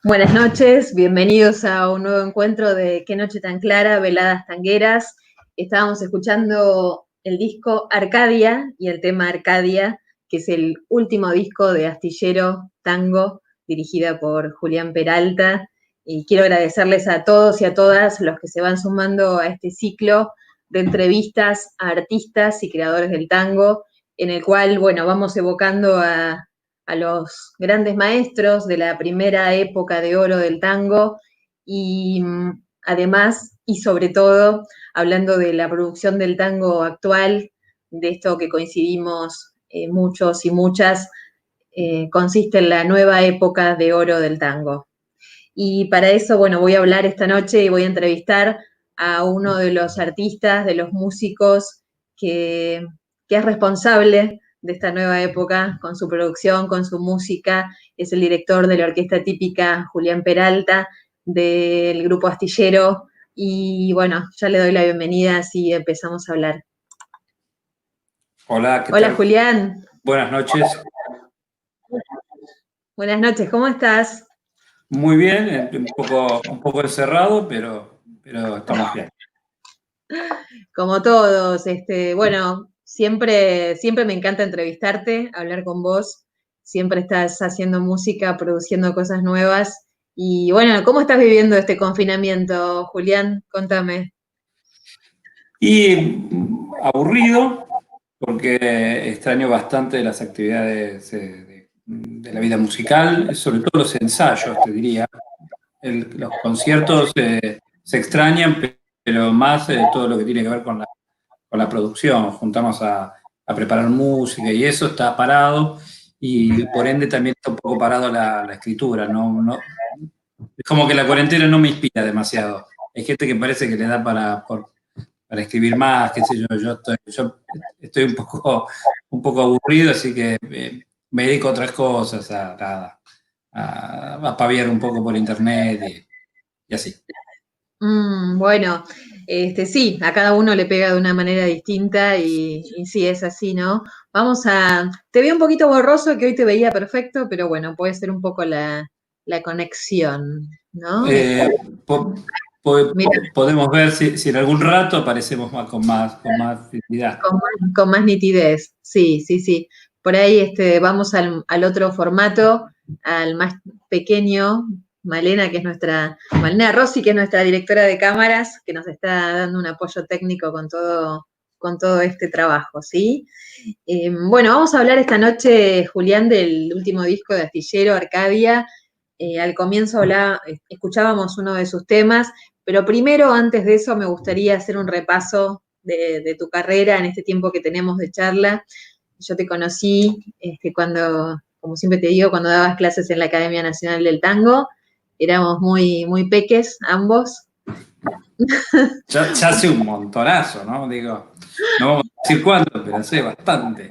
Buenas noches, bienvenidos a un nuevo encuentro de Qué noche tan clara, veladas tangueras. Estábamos escuchando el disco Arcadia y el tema Arcadia, que es el último disco de Astillero Tango, dirigida por Julián Peralta. Y quiero agradecerles a todos y a todas los que se van sumando a este ciclo de entrevistas a artistas y creadores del tango, en el cual, bueno, vamos evocando a los grandes maestros de la primera época de oro del tango y además y sobre todo hablando de la producción del tango actual, de esto que coincidimos muchos y muchas, consiste en la nueva época de oro del tango. Y para eso, bueno, voy a hablar esta noche y voy a entrevistar a uno de los artistas, de los músicos que es responsable de esta nueva época con su producción, con su música. Es el director de la orquesta típica Julián Peralta, del grupo Astillero. Y bueno, ya le doy la bienvenida, así empezamos a hablar. Hola, ¿qué Hola, tal? Julián. Buenas noches. Buenas noches, ¿cómo estás? Muy bien, un poco encerrado, pero estamos bien. Como todos, bueno, siempre me encanta entrevistarte, hablar con vos. Siempre estás haciendo música, produciendo cosas nuevas. Y bueno, ¿cómo estás viviendo este confinamiento, Julián? Contame. Y aburrido, porque extraño bastante las actividades de la vida musical, sobre todo los ensayos, te diría. Los conciertos se extrañan, pero más todo lo que tiene que ver con la producción. Juntamos a preparar música y eso está parado, y por ende también está un poco parado la escritura. Es como que la cuarentena no me inspira demasiado. Hay gente que parece que le da para escribir más, qué sé yo. Yo estoy un poco aburrido, así que me dedico a otras cosas, a paviar un poco por internet y así. Bueno, sí, a cada uno le pega de una manera distinta y sí, es así, ¿no? Te veo un poquito borroso, que hoy te veía perfecto, pero bueno, puede ser un poco la conexión, ¿no? Eh, po- Mira, Podemos ver si en algún rato aparecemos con más facilidad. con más nitidez, sí, sí, sí. Por ahí vamos al otro formato, al más pequeño, Malena Rossi, que es nuestra directora de cámaras, que nos está dando un apoyo técnico con todo este trabajo, ¿sí? Bueno, vamos a hablar esta noche, Julián, del último disco de Astillero, Arcadia. Al comienzo escuchábamos uno de sus temas, pero primero, antes de eso, me gustaría hacer un repaso de tu carrera en este tiempo que tenemos de charla. Yo te conocí cuando, como siempre te digo, cuando dabas clases en la Academia Nacional del Tango. Éramos muy, muy peques ambos. Ya hace un montonazo, ¿no? Digo, no vamos a decir cuánto, pero hace bastante.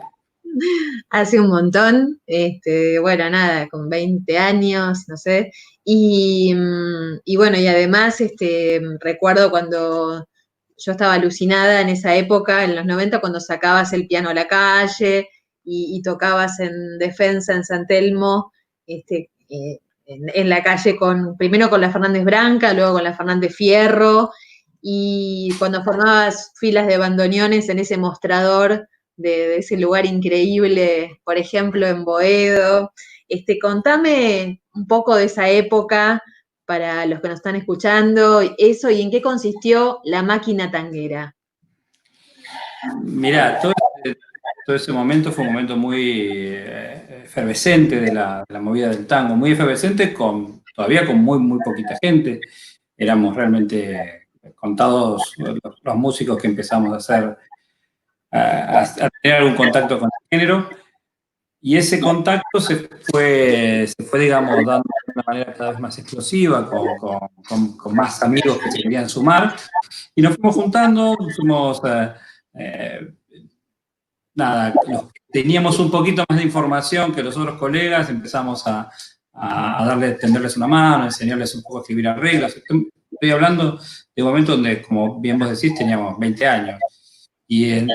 Hace un montón, bueno, nada, con 20 años, no sé. Y bueno, y además recuerdo cuando yo estaba alucinada en esa época, en los 90, cuando sacabas el piano a la calle y tocabas en Defensa, en San Telmo, en la calle primero con la Fernández Branca, luego con la Fernández Fierro, y cuando formabas filas de bandoneones en ese mostrador de ese lugar increíble, por ejemplo, en Boedo. Contame un poco de esa época para los que nos están escuchando, eso y en qué consistió la máquina tanguera. Mirá, todo ese momento fue un momento muy efervescente de la movida del tango, muy efervescente, todavía con muy poquita gente. Éramos realmente contados los músicos que empezamos a tener algún contacto con el género. Y ese contacto digamos, dando de una manera cada vez más explosiva, con más amigos que se querían sumar. Y nos fuimos juntando, eh, nada, los que teníamos un poquito más de información que los otros colegas, empezamos a tenderles una mano, enseñarles un poco a escribir arreglos. Estoy hablando de un momento donde, como bien vos decís, teníamos 20 años. Y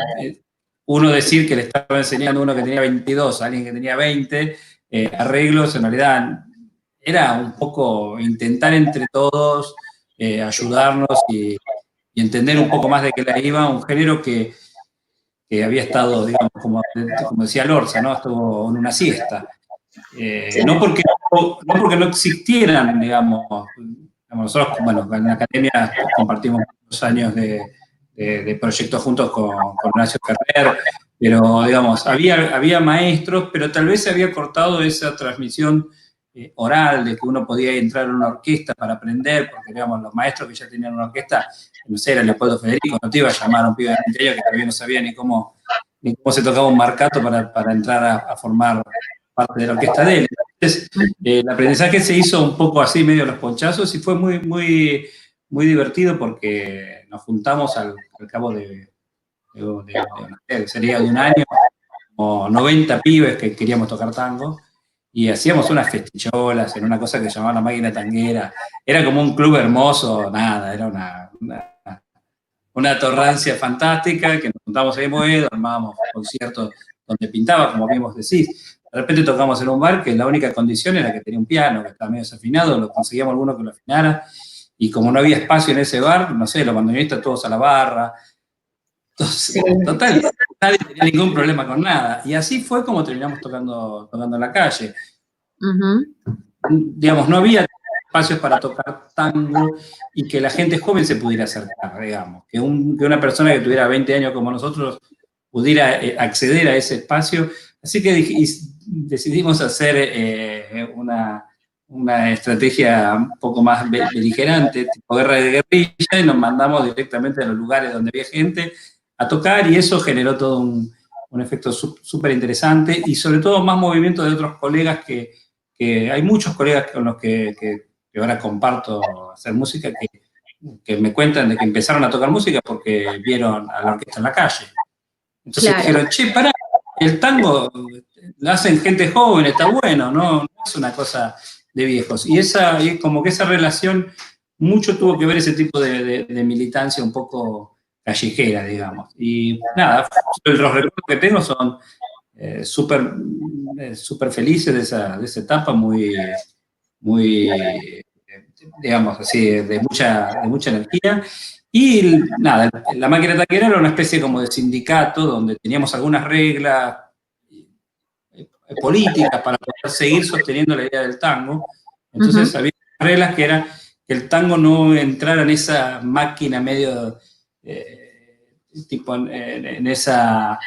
uno decir que le estaba enseñando a uno que tenía 22, a alguien que tenía 20, arreglos, en realidad era un poco intentar entre todos ayudarnos y entender un poco más de qué la iba, un género que había estado, digamos, como decía Lorza, ¿no? Estuvo en una siesta. No porque no existieran, digamos, nosotros, bueno, en la academia compartimos muchos años de proyectos juntos con Horacio Ferrer, pero, digamos, había maestros, pero tal vez se había cortado esa transmisión oral, de que uno podía entrar a una orquesta para aprender, porque, digamos, los maestros que ya tenían una orquesta, no sé, era Leopoldo Federico, no te iba a llamar a un pibe de 20 años que todavía no sabía ni cómo se tocaba un marcato para entrar a formar parte de la orquesta de él. Entonces, el aprendizaje se hizo un poco así, medio a los ponchazos, y fue muy, muy, muy divertido porque nos juntamos al cabo sería de un año, como 90 pibes que queríamos tocar tango, y hacíamos unas festicholas en una cosa que se llamaba La Máquina Tanguera. Era como un club hermoso, nada, era una torrancia fantástica, que nos juntamos ahí en Boedo, armábamos conciertos donde pintaba, como vimos decís. De repente tocamos en un bar que la única condición era que tenía un piano, que estaba medio desafinado, lo conseguíamos alguno que lo afinara, y como no había espacio en ese bar, no sé, los bandoneonistas todos a la barra. Entonces, sí. Total, nadie tenía ningún problema con nada. Y así fue como terminamos tocando en la calle. Digamos, no había espacios para tocar tango y que la gente joven se pudiera acercar, digamos. Que una persona que tuviera 20 años como nosotros pudiera acceder a ese espacio. Así que decidimos hacer una estrategia un poco más beligerante, tipo guerra de guerrilla, y nos mandamos directamente a los lugares donde había gente a tocar, y eso generó todo un efecto súper interesante, y sobre todo más movimiento de otros colegas que hay muchos colegas con los que ahora comparto hacer música que me cuentan de que empezaron a tocar música porque vieron a la orquesta en la calle. Entonces dijeron, che, pará, el tango lo hacen gente joven, está bueno, no es una cosa de viejos. Y como que esa relación mucho tuvo que ver ese tipo de militancia un poco callejera, digamos. Y nada, los recuerdos que tengo son súper felices de esa etapa, muy, digamos así, de mucha energía. Y nada, la Máquina Tanguera era una especie como de sindicato donde teníamos algunas reglas políticas para poder seguir sosteniendo la idea del tango. Entonces había reglas que eran que el tango no entrara en esa máquina medio tipo en esa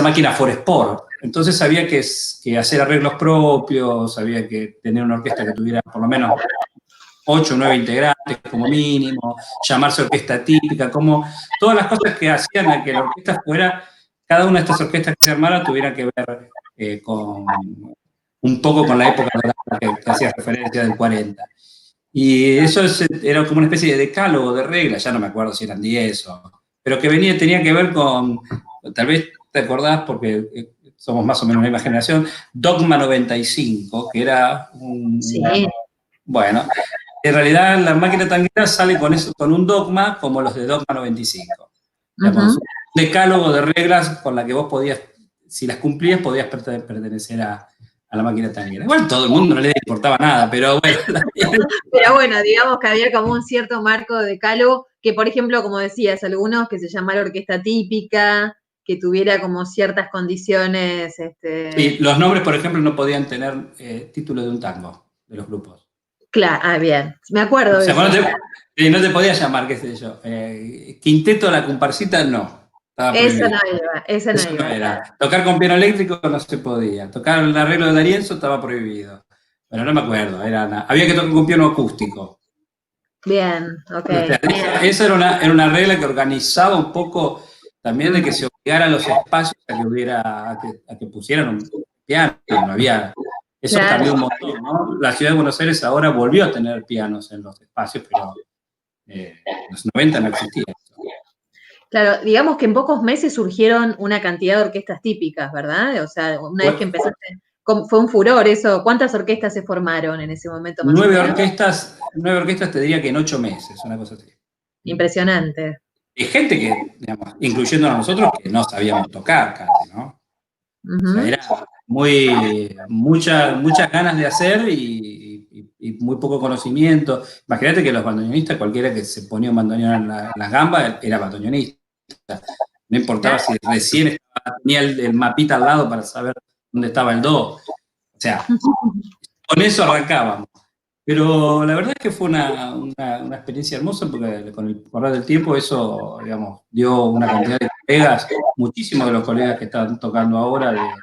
máquina for sport. Entonces había que hacer arreglos propios, había que tener una orquesta que tuviera por lo menos 8 o 9 integrantes como mínimo, llamarse orquesta típica, como todas las cosas que hacían a que la orquesta fuera, cada una de estas orquestas que se armaran tuviera que ver un poco con la época que hacía referencia del 40. Y eso era como una especie de decálogo de reglas, ya no me acuerdo si eran 10 pero que tenía que ver con, tal vez te acordás porque somos más o menos la misma generación, Dogma 95, que era bueno, en realidad la Máquina Tanguera sale con un dogma como los de Dogma 95. Digamos, un decálogo de reglas con la que vos podías, si las cumplías, podías pertenecer a la Máquina Tanguera. Igual todo el mundo no le importaba nada, pero bueno. Pero bueno, digamos que había como un cierto marco de decálogo, que por ejemplo, como decías, algunos que se llamara orquesta típica, que tuviera como ciertas condiciones. Sí, los nombres, por ejemplo, no podían tener título de un tango de los grupos. Claro, bien, me acuerdo de eso. No te podías llamar, qué sé yo, Quinteto La Comparsita, no. Esa no iba. Era. Tocar con piano eléctrico no se podía. Tocar el arreglo de D'Arienzo estaba prohibido. Pero no me acuerdo, había que tocar con piano acústico. Bien, ok. Esa era una regla que organizaba un poco también de que se obligara a los espacios a que pusieran un piano, no había. Eso cambió un montón, ¿no? La ciudad de Buenos Aires ahora volvió a tener pianos en los espacios, pero en los 90 no existía eso. Claro, digamos que en pocos meses surgieron una cantidad de orquestas típicas, ¿verdad? O sea, una vez que empezaste, fue un furor eso. ¿Cuántas orquestas se formaron en ese momento? Más 9 orquestas, te diría que en 8 meses, una cosa así. Impresionante. Hay gente que, digamos, incluyendo a nosotros, que no sabíamos tocar casi, ¿no? O sea, era muchas ganas de hacer y y muy poco conocimiento. Imagínate que los bandoneonistas, cualquiera que se ponía un bandoneón en las gambas, era bandoneonista. No importaba si recién tenía el mapita al lado para saber dónde estaba el do. O sea, con eso arrancábamos. Pero la verdad es que fue una experiencia hermosa porque con el correr del tiempo eso, digamos, dio una cantidad de colegas, muchísimos de los colegas que están tocando ahora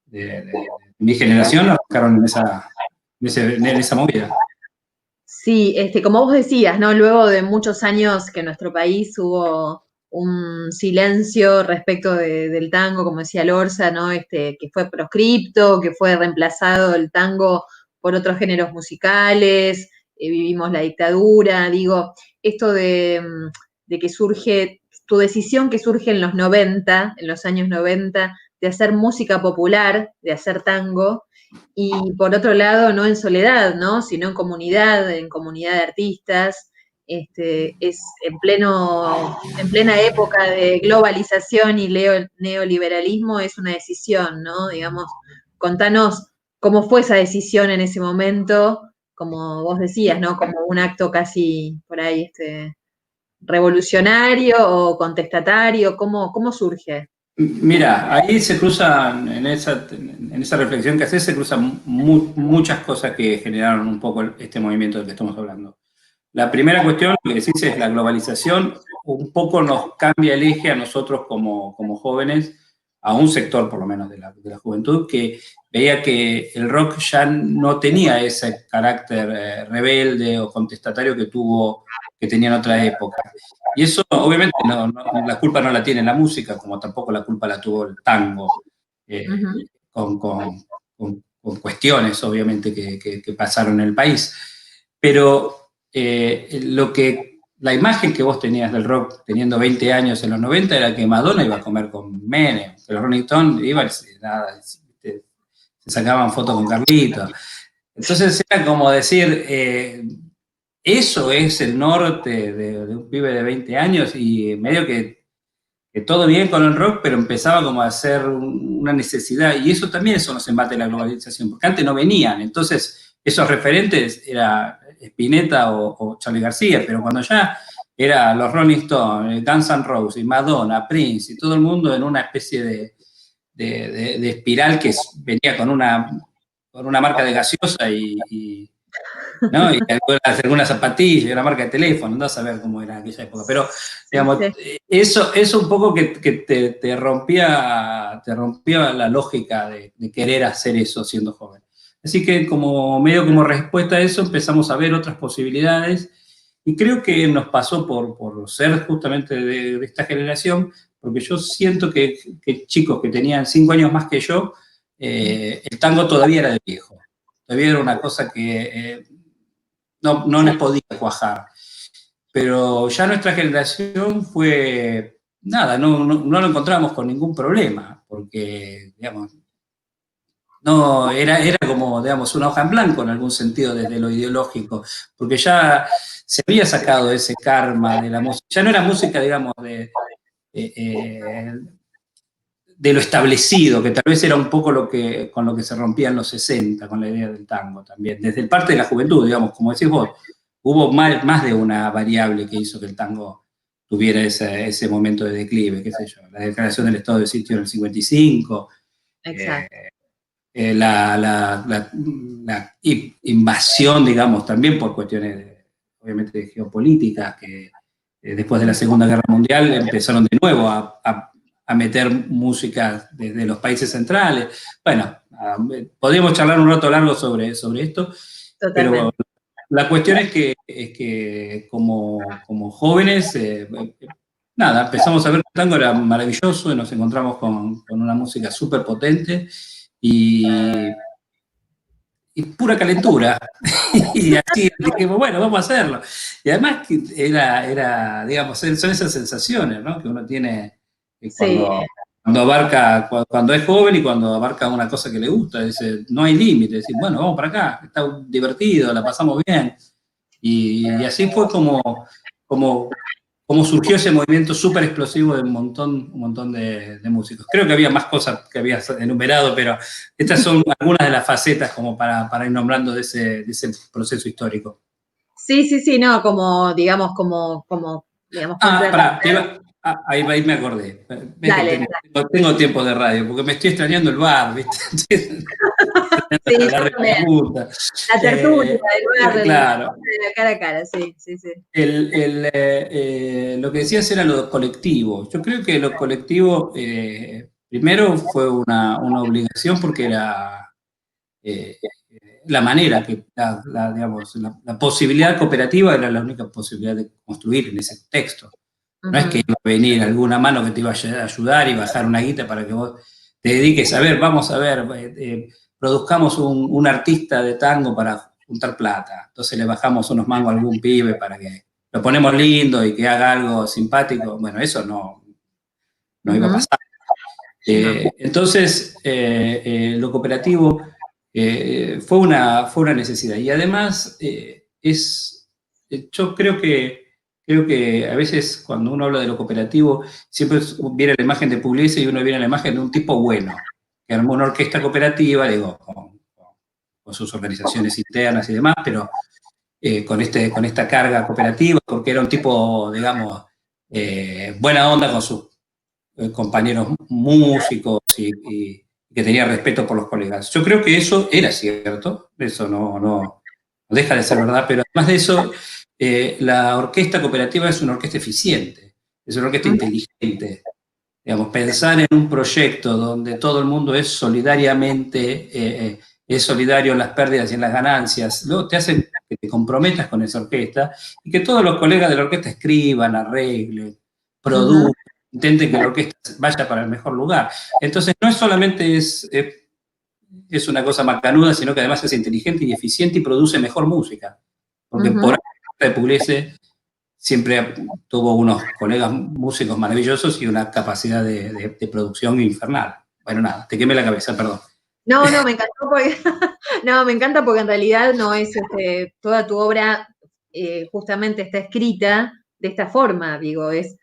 de mi generación arrancaron en esa movida. Sí, como vos decías, ¿no? Luego de muchos años que en nuestro país hubo un silencio respecto del tango, como decía Lorza, ¿no? Que fue proscripto, que fue reemplazado el tango por otros géneros musicales, vivimos la dictadura, digo, esto de que surge, tu decisión que surge en los 90, en los años 90, de hacer música popular, de hacer tango, y por otro lado, no en soledad, ¿no? Sino en comunidad de artistas. Es en plena época de globalización y neoliberalismo, es una decisión, ¿no? Digamos, contanos cómo fue esa decisión en ese momento, como vos decías, ¿no? Como un acto casi por ahí, revolucionario o contestatario, ¿cómo surge? Mira, ahí se cruzan, en esa reflexión que haces, se cruzan muchas cosas que generaron un poco este movimiento del que estamos hablando. La primera cuestión, lo que decís, es la globalización, un poco nos cambia el eje a nosotros como jóvenes, a un sector por lo menos de la juventud, que veía que el rock ya no tenía ese carácter rebelde o contestatario que tenía en otra época. Y eso, obviamente, la culpa no la tiene la música, como tampoco la culpa la tuvo el tango, con cuestiones, obviamente, que pasaron en el país. Pero la imagen que vos tenías del rock teniendo 20 años en los 90 era que Madonna iba a comer con Menem, que los Rolling Stones iban, se sacaban fotos con Carlitos. Entonces era como decir, eso es el norte de un pibe de 20 años y medio que todo bien con el rock, pero empezaba como a ser una necesidad. Y eso también son los embates de la globalización, porque antes no venían. Entonces, esos referentes era Spinetta o Charly García, pero cuando ya era los Rolling Stones, Guns N' Roses, Madonna, Prince y todo el mundo en una especie de espiral que venía con una marca de gaseosa ¿no? Y algunas zapatillas, una marca de teléfono, andás a ver cómo era aquella época. Pero, digamos, eso un poco que te rompía la lógica de querer hacer eso siendo joven. Así que medio como respuesta a eso empezamos a ver otras posibilidades y creo que nos pasó por ser justamente de esta generación, porque yo siento que chicos que tenían 5 años más que yo, el tango todavía era de viejo. Todavía era una cosa que no les podía cuajar. Pero ya nuestra generación fue, nada, no lo encontramos con ningún problema, porque, digamos, no, era como, digamos, una hoja en blanco en algún sentido desde lo ideológico, porque ya se había sacado ese karma de la música, ya no era música, digamos, de lo establecido, que tal vez era un poco con lo que se rompía en los 60, con la idea del tango también, desde el parte de la juventud, digamos, como decís vos, hubo más de una variable que hizo que el tango tuviera ese momento de declive, qué sé yo, la declaración del estado de sitio en el 55, Exacto. La invasión, digamos, también por cuestiones, obviamente, geopolíticas, que después de la Segunda Guerra Mundial empezaron de nuevo a meter música desde los países centrales. Bueno, podríamos charlar un rato largo sobre esto, totalmente. Pero la cuestión es que como jóvenes, nada, empezamos a ver que el tango era maravilloso y nos encontramos con una música súper potente y pura calentura. Y así dijimos, bueno, vamos a hacerlo. Y además que era digamos, son esas sensaciones, ¿no? Que uno tiene cuando abarca, cuando es joven y cuando abarca una cosa que le gusta, dice, no hay límite, decir, bueno, vamos para acá, está divertido, la pasamos bien. Y así fue como cómo surgió ese movimiento súper explosivo de un montón de músicos. Creo que había más cosas que había enumerado, pero estas son algunas de las facetas como para ir nombrando de ese proceso histórico. Sí, no, digamos, Pará, ahí me acordé. Ves que dale. tengo tiempo de radio, porque me estoy extrañando el bar, ¿viste? Sí, La recontra. la tertulia, el bar, Claro. de la cara a cara, sí. Lo que decías era lo colectivo. Yo creo que lo colectivo, primero fue una obligación porque era la manera digamos, la posibilidad cooperativa era la única posibilidad de construir en ese contexto. No es que iba a venir alguna mano que te iba a ayudar y bajar una guita para que vos te dediques a ver, vamos a ver, produzcamos un artista de tango para juntar plata. Entonces le bajamos unos mangos a algún pibe para que lo ponemos lindo y que haga algo simpático. Bueno, eso no iba a pasar. Entonces, lo cooperativo fue una necesidad. Y además, yo creo que a veces cuando uno habla de lo cooperativo, siempre viene la imagen de Pugliese y uno viene la imagen de un tipo bueno, que armó una orquesta cooperativa, digo, con sus organizaciones internas y demás, pero con esta carga cooperativa, porque era un tipo, digamos, buena onda con sus compañeros músicos y que tenía respeto por los colegas. Yo creo que eso era cierto, eso no deja de ser verdad, pero además de eso, la orquesta cooperativa es una orquesta eficiente, es una orquesta inteligente. Digamos, pensar en un proyecto donde todo el mundo es solidariamente, es solidario en las pérdidas y en las ganancias, luego te hace que te comprometas con esa orquesta y que todos los colegas de la orquesta escriban, arreglen, produzcan, intenten que la orquesta vaya para el mejor lugar. Entonces, no es solamente es una cosa macanuda, sino que además es inteligente y eficiente y produce mejor música. Porque por ahí de Pugliese siempre tuvo unos colegas músicos maravillosos y una capacidad de producción infernal. Bueno, nada, te quemé la cabeza, perdón. No, me encantó porque, me encanta porque en realidad no es toda tu obra justamente está escrita de esta forma, digo, es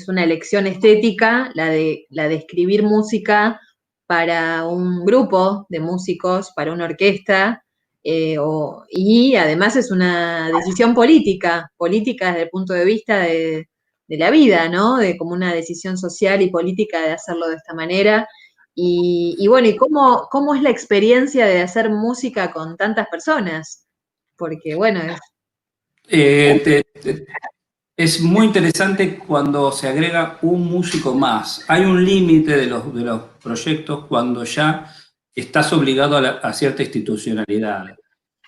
una elección estética, la de escribir música para un grupo de músicos, para una orquesta, y además es una decisión política desde el punto de vista de la vida, ¿no? De como una decisión social y política de hacerlo de esta manera. Y bueno, ¿y cómo es la experiencia de hacer música con tantas personas? Porque bueno, es muy interesante cuando se agrega un músico más. Hay un límite de los proyectos cuando ya estás obligado a cierta institucionalidad.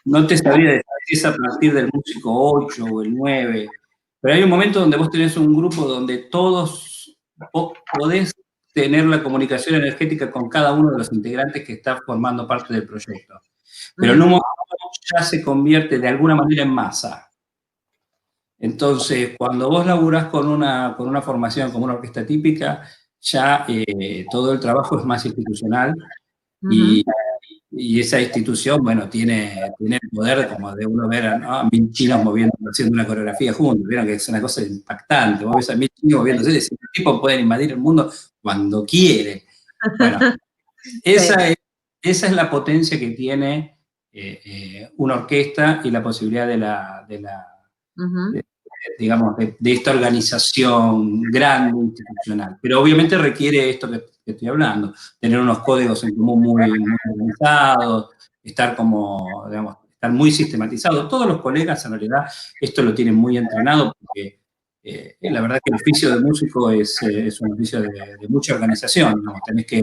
No te sabría decir si es a partir del músico 8 o el 9, pero hay un momento donde vos tenés un grupo donde todos vos podés tener la comunicación energética con cada uno de los integrantes que está formando parte del proyecto. Pero en un momento ya se convierte de alguna manera en masa. Entonces, cuando vos laburás con una formación como una orquesta típica, ya todo el trabajo es más institucional y esa institución, bueno, tiene el poder como de uno ver a 1000 chinos haciendo una coreografía juntos. Vieron que es una cosa impactante. Vos ves a 1000 chinos moviéndose y decís, los tipos pueden invadir el mundo cuando quieren. Bueno, esa es la potencia que tiene una orquesta y la posibilidad digamos, de esta organización grande, institucional. Pero obviamente requiere esto que estoy hablando, tener unos códigos en común muy organizados, estar muy sistematizados. Todos los colegas en realidad esto lo tienen muy entrenado porque la verdad que el oficio de músico es un oficio de mucha organización, digamos, tenés que,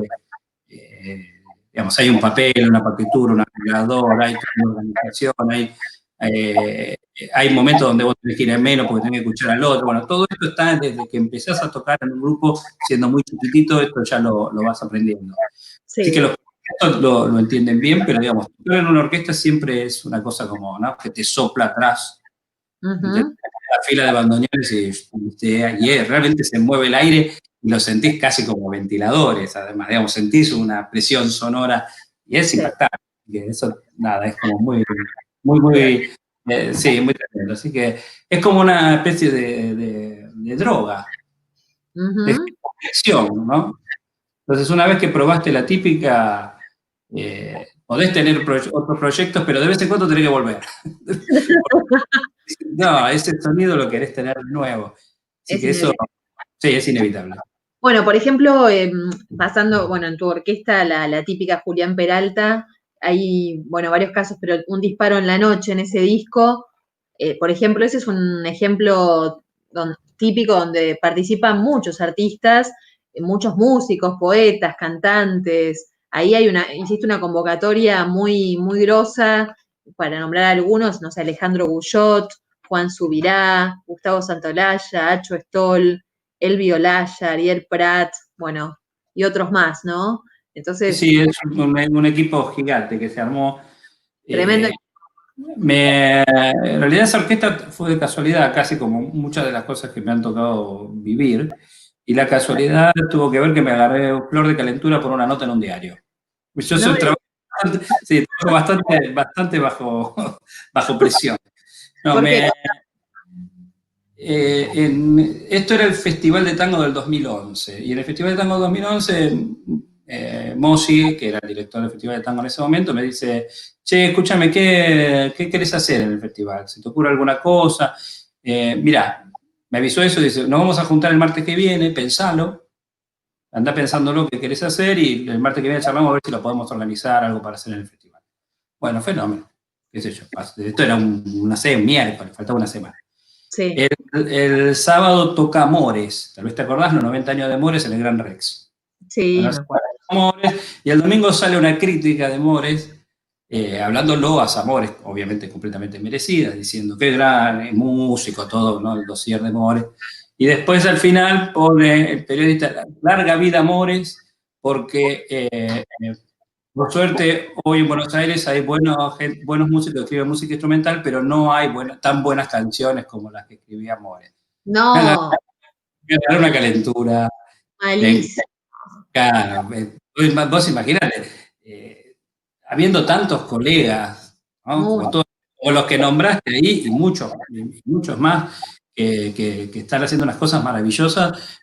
digamos, hay un papel, una partitura, un arreglador, hay una organización, hay momentos donde vos tenés que ir en menos porque tenés que escuchar al otro. Bueno, todo esto está desde que empezás a tocar en un grupo siendo muy chiquitito, esto ya lo vas aprendiendo. Sí. Así que los orquestas lo entienden bien, pero digamos, tocar en una orquesta siempre es una cosa como, ¿no? Que te sopla atrás. La fila de bandoneones y realmente se mueve el aire y lo sentís casi como ventiladores, además, digamos, sentís una presión sonora y es impactante. Eso, nada, es como muy Sí, muy tremendo. Así que es como una especie de droga, de adicción, ¿no? Entonces, una vez que probaste la típica, podés tener otros proyectos, pero de vez en cuando tenés que volver. No, ese sonido lo querés tener de nuevo. Así Es que eso, inevitable. sí, es inevitable. Bueno, por ejemplo, pasando, bueno, en tu orquesta, la típica Julián Peralta, hay, bueno, varios casos, pero Un disparo en la noche en ese disco, por ejemplo, ese es un ejemplo típico donde participan muchos artistas, muchos músicos, poetas, cantantes. Ahí hiciste una convocatoria muy, muy grosa, para nombrar algunos, no sé, Alejandro Guyot, Juan Subirá, Gustavo Santolaya, Acho Stoll, Elvi Olaya, Ariel Prat, bueno, y otros más, ¿no? Entonces, Sí, es un equipo gigante que se armó. tremendo. Eh, en realidad esa orquesta fue de casualidad, casi como muchas de las cosas que me han tocado vivir, y la casualidad tuvo que ver que me agarré flor de calentura por una nota en un diario. Yo No soy me trabajo bastante, sí, trabajo bastante bajo presión. No, porque esto era el Festival de Tango del 2011, y en el Festival de Tango del 2011, Mossi, que era el director del Festival de Tango en ese momento, me dice, che, escúchame, ¿qué querés hacer en el festival? ¿Se te ocurre alguna cosa? Mirá, me avisó eso, dice, nos vamos a juntar el martes que viene, pensalo, anda pensando lo que querés hacer y el martes que viene charlamos a ver si lo podemos organizar, algo para hacer en el festival. Bueno, fenómeno, qué sé yo, esto era un miércoles, faltaba una semana. sí, El sábado toca Amores, tal vez te acordás, los 90 años de Amores en el Gran Rex. sí, Bueno, me acuerdo. Amores, y el domingo sale una crítica de Amores, hablándolo a Amores, obviamente completamente merecida, diciendo que gran músico, todo, ¿no? El dossier de Amores. Y después al final pone el periodista, larga vida Amores, porque por suerte, hoy en Buenos Aires hay buenos músicos que escriben música instrumental, pero no hay tan buenas canciones como las que escribía More. Me agarró No, una calentura. Me, malísimo. claro, vos imaginate, habiendo tantos colegas, ¿no? Muy, Como los que nombraste ahí y muchos más que están haciendo unas cosas maravillosas,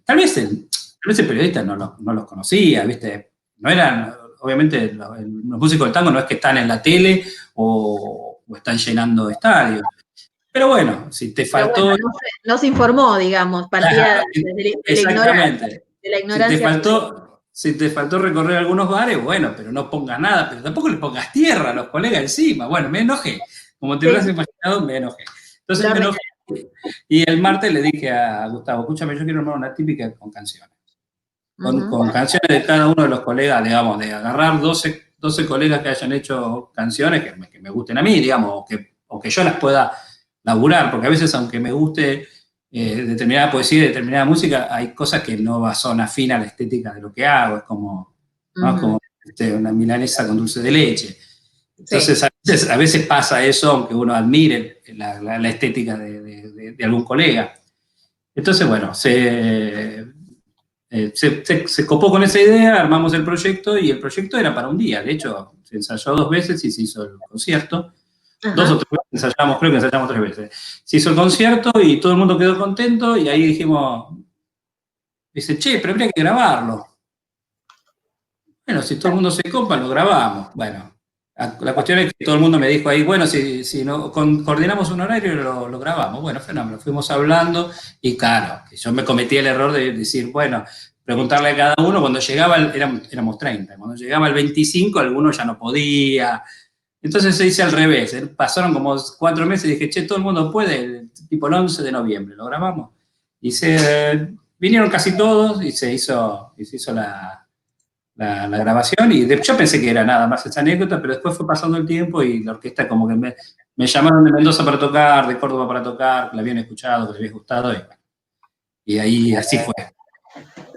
tal vez el periodista no los conocía, ¿viste? No eran, obviamente, los músicos del tango no es que están en la tele o están llenando estadios. Pero bueno, si te pero bueno, faltó. no se informó, digamos, partía Exactamente. de la Si te ignorancia. faltó, si te faltó recorrer algunos bares, bueno, pero no pongas nada, pero tampoco le pongas tierra a los colegas encima. Bueno, me enojé. Como te habrás Sí, imaginado, me enojé. Entonces lo me re- enojé. Y el martes le dije a Gustavo, escúchame, yo quiero armar una típica con canciones. Ujú. Con canciones de cada uno de los colegas, digamos, de agarrar 12 colegas que hayan hecho canciones que me gusten a mí, digamos, o que yo las pueda laburar, porque a veces aunque me guste determinada poesía y determinada música, hay cosas que no son afín a la estética de lo que hago, es como, ¿no? Ujú. Como una milanesa con dulce de leche. Sí, Entonces, a veces pasa eso, aunque uno admire la estética de algún colega. Entonces, bueno, se copó con esa idea, armamos el proyecto y el proyecto era para un día. De hecho, se ensayó 2 veces y se hizo el concierto. Dos o ajá, tres veces ensayamos, creo que ensayamos 3 veces. Se hizo el concierto y todo el mundo quedó contento y ahí dijimos, dice, che, pero habría que grabarlo. Bueno, si todo el mundo se copa, lo grabamos. Bueno, la cuestión es que todo el mundo me dijo ahí, bueno, si no, coordinamos un horario, lo grabamos. Bueno, fenómeno, fuimos hablando y claro, yo me cometí el error de decir, bueno, preguntarle a cada uno, cuando llegaba, éramos 30, cuando llegaba el 25, alguno ya no podía. Entonces se hice al revés, pasaron como 4 meses y dije, che, todo el mundo puede, tipo el 11 de noviembre, lo grabamos. Y vinieron casi todos y se hizo la grabación y yo pensé que era nada más esa anécdota, pero después fue pasando el tiempo y la orquesta como que me llamaron de Mendoza para tocar, de Córdoba para tocar, que la habían escuchado, que les había gustado y ahí así fue.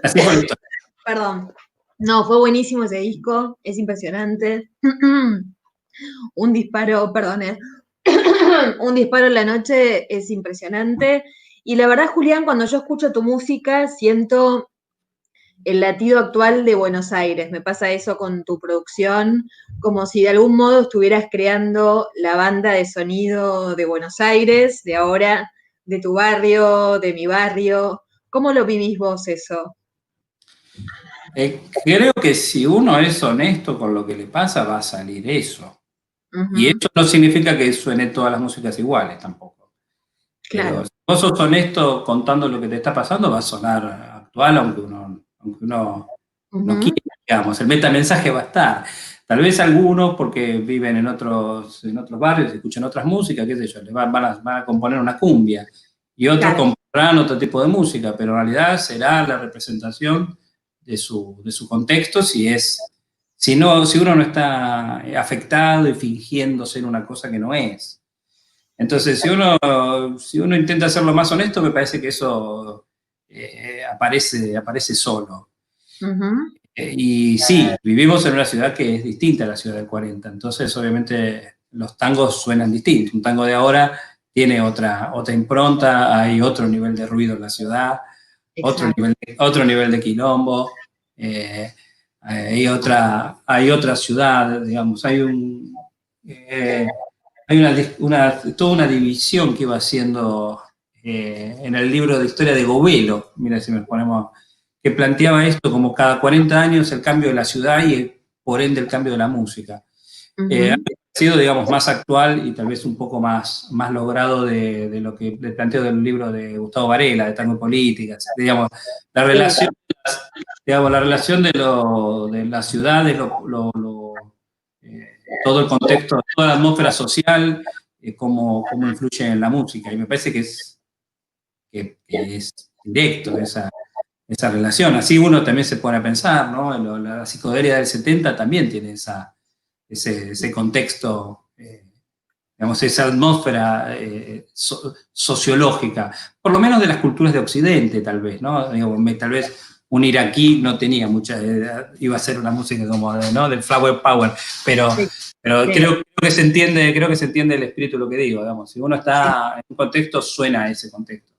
Así fue la historia. perdón. No, fue buenísimo ese disco, es impresionante. Un disparo, perdón, un disparo en la noche es impresionante. Y la verdad, Julián, cuando yo escucho tu música, siento el latido actual de Buenos Aires. Me pasa eso con tu producción, como si de algún modo estuvieras creando la banda de sonido de Buenos Aires, de ahora, de tu barrio, de mi barrio. ¿Cómo lo vivís vos eso? Creo que si uno es honesto con lo que le pasa, va a salir eso. Y Ujú, eso no significa que suene todas las músicas iguales tampoco. Pero claro. si vos sos honesto contando lo que te está pasando, va a sonar actual, aunque uno no Ujú, quiera, digamos. El metamensaje va a estar. Tal vez algunos, porque viven en otros barrios, escuchan otras músicas, qué sé yo, van a componer una cumbia. Y otros claro. componrán otro tipo de música, pero en realidad será la representación de su contexto si uno no está afectado y fingiendo ser una cosa que no es. Entonces, si uno intenta ser lo más honesto, me parece que eso aparece solo. Ujú, Y sí, vivimos en una ciudad que es distinta a la ciudad del 40, entonces obviamente los tangos suenan distintos. Un tango de ahora tiene otra impronta, hay otro nivel de ruido en la ciudad, exacto. otro nivel de quilombo, eh, hay otra ciudad, digamos, hay toda una división que iba haciendo en el libro de historia de Govelo, mira si nos ponemos, que planteaba esto como cada 40 años el cambio de la ciudad y por ende el cambio de la música. Ha Ujú, sido, digamos, más actual y tal vez un poco más logrado de lo que le planteo del libro de Gustavo Varela, de Tango y Política, digamos, la sí. relación, la relación de las ciudades, todo el contexto, toda la atmósfera social, cómo influye en la música. Y me parece que es directo esa relación. Así uno también se pone a pensar, ¿no? La psicodelia del 70 también tiene ese contexto, digamos, esa atmósfera sociológica, por lo menos de las culturas de Occidente, tal vez, ¿no? Digo, tal vez un iraquí no tenía mucha, iba a ser una música como ¿no? del flower power, pero, Sí, pero sí, creo que se entiende el espíritu de lo que digo, digamos, si uno sí. está en un contexto, suena a ese contexto.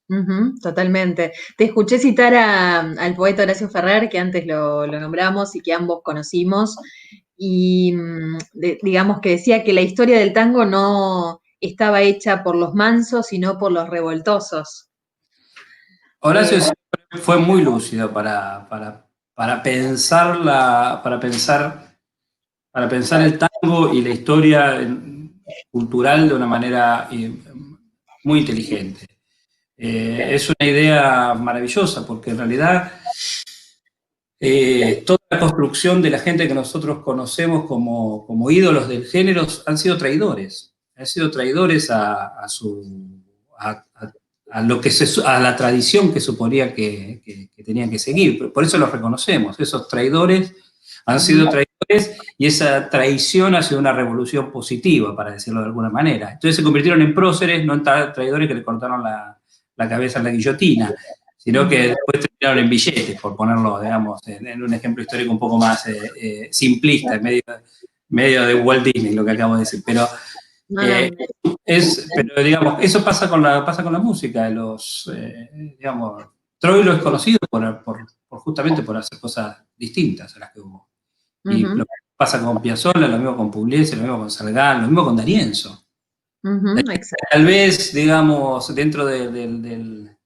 Ujú, totalmente. Te escuché citar al poeta Horacio Ferrer, que antes lo nombramos y que ambos conocimos, y digamos que decía que la historia del tango no estaba hecha por los mansos, sino por los revoltosos. Horacio Eh, siempre fue muy lúcido para pensar el tango y la historia cultural de una manera muy inteligente. Es una idea maravillosa porque en realidad toda la construcción de la gente que nosotros conocemos como ídolos del género han sido traidores a la tradición que suponía que tenían que seguir. Por eso los reconocemos. Esos traidores han sido ujú, traidores y esa traición ha sido una revolución positiva, para decirlo de alguna manera. Entonces se convirtieron en próceres, no en traidores que le cortaron la cabeza a la guillotina, sino que ujú. después terminaron en billetes, por ponerlo, digamos, en un ejemplo histórico un poco más simplista, medio de Walt Disney, lo que acabo de decir. No, Eh, no, pero digamos, eso pasa con la música. Digamos, Troilo es conocido justamente por hacer cosas distintas a las que hubo. Y ujú, lo que pasa con Piazzolla, lo mismo con Pugliese, lo mismo con Salgán, lo mismo con D'Arienzo. ujú, exacto. Tal vez, digamos, dentro del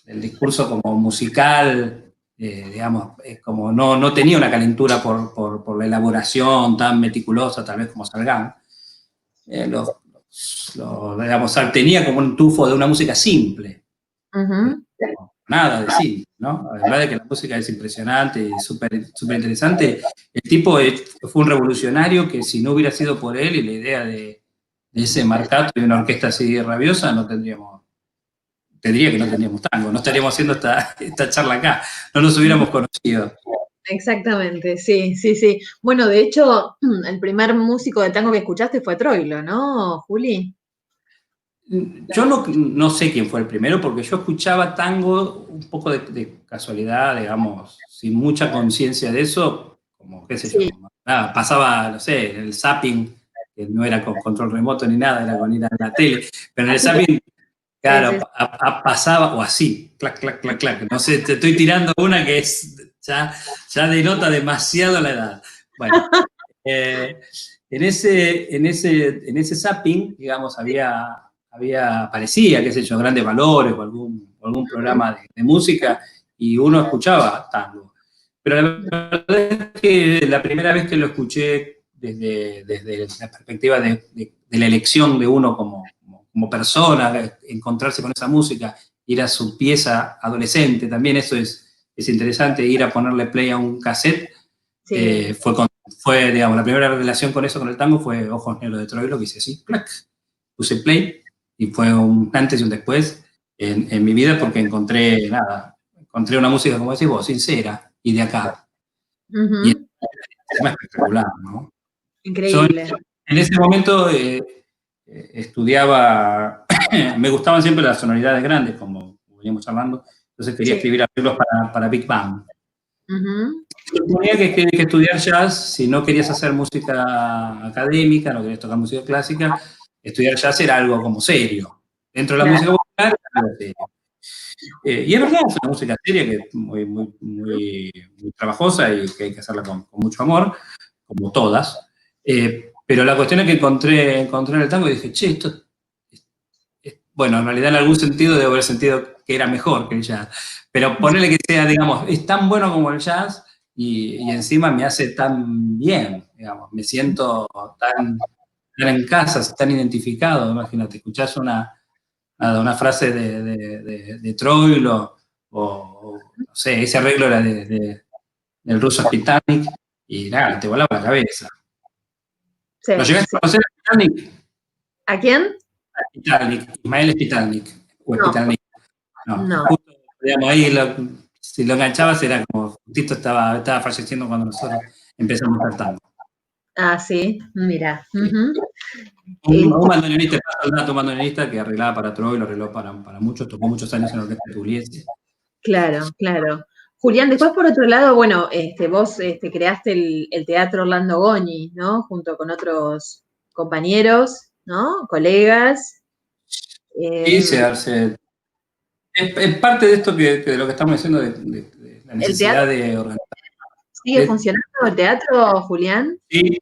discurso como musical, digamos, como no tenía una calentura por la elaboración tan meticulosa, tal vez como Salgán. Digamos, tenía como un tufo de una música simple, Ujú, nada de simple, ¿no? Además de que la música es impresionante y súper súper interesante, el tipo fue un revolucionario que si no hubiera sido por él y la idea de ese marcato y una orquesta así rabiosa, te diría que no tendríamos tango, no estaríamos haciendo esta charla acá, no nos hubiéramos ujú. conocido. Exactamente, sí, sí, sí. Bueno, de hecho, el primer músico de tango que escuchaste fue Troilo, ¿no, Juli? Yo no sé quién fue el primero, porque yo escuchaba tango un poco de casualidad, digamos, sin mucha conciencia de eso, como, qué sé Sí, yo, nada, pasaba, no sé, en el zapping, que no era con control remoto ni nada, era con ir a la tele, pero en el así que, zapping, sí, claro, sí, pasaba, o así, clac, clac, clac, clac, no sé, te estoy tirando una que es ya denota demasiado la edad. Bueno, en ese zapping, digamos, aparecía, qué sé yo, Grandes Valores o algún programa de música, y uno escuchaba tango. Pero la verdad es que la primera vez que lo escuché desde la perspectiva de la elección de uno como persona, encontrarse con esa música, ir a su pieza adolescente, también eso es interesante, ir a ponerle play a un cassette. Sí. Fue, digamos, la primera relación con eso, con el tango, fue Ojos Negros de Troilo, que hice así, ¡plac! Puse play, y fue un antes y un después en mi vida, porque encontré una música, como decís vos, sincera, y de acá. Y es espectacular, ¿no? Increíble. En ese momento estudiaba, me gustaban siempre las sonoridades grandes, como veníamos hablando, entonces quería escribir arreglos para Big Band. Tenía que estudiar jazz, si no querías hacer música académica, no querías tocar música clásica, estudiar jazz era algo como serio. Dentro de la música popular era algo serio. Y es verdad, es una música seria que es muy, muy, muy, muy trabajosa y que hay que hacerla con mucho amor, como todas. Pero la cuestión es que encontré en el tango y dije, che, esto, bueno, en realidad en algún sentido debo haber sentido que era mejor que el jazz. Pero ponerle que sea, digamos, es tan bueno como el jazz y encima me hace tan bien, digamos, me siento tan en casa, tan identificado. Imagínate, escuchás una frase de Troilo o, no sé, ese arreglo era del ruso Spitalik y nada, te volaba la cabeza. Sí, ¿Lo llegaste a conocer a Spitalik? ¿A quién? Ismael Spitalik. O No. Spitalik. No. Justo, digamos, ahí si lo enganchabas era como Tito estaba falleciendo cuando nosotros empezamos a cantar. Ah, sí, mira. Un bandoneonista, un bandoneonista que arreglaba para Troilo, arregló para muchos, tocó muchos años en la orquesta de Pugliese. Claro, claro. Julián, después por otro lado, bueno, vos creaste el Teatro Orlando Goñi, ¿no? Junto con otros compañeros, ¿no? Colegas. Sí, es parte de esto de lo que estamos diciendo, de la necesidad de organizar. ¿Sigue funcionando el teatro, Julián? Sí,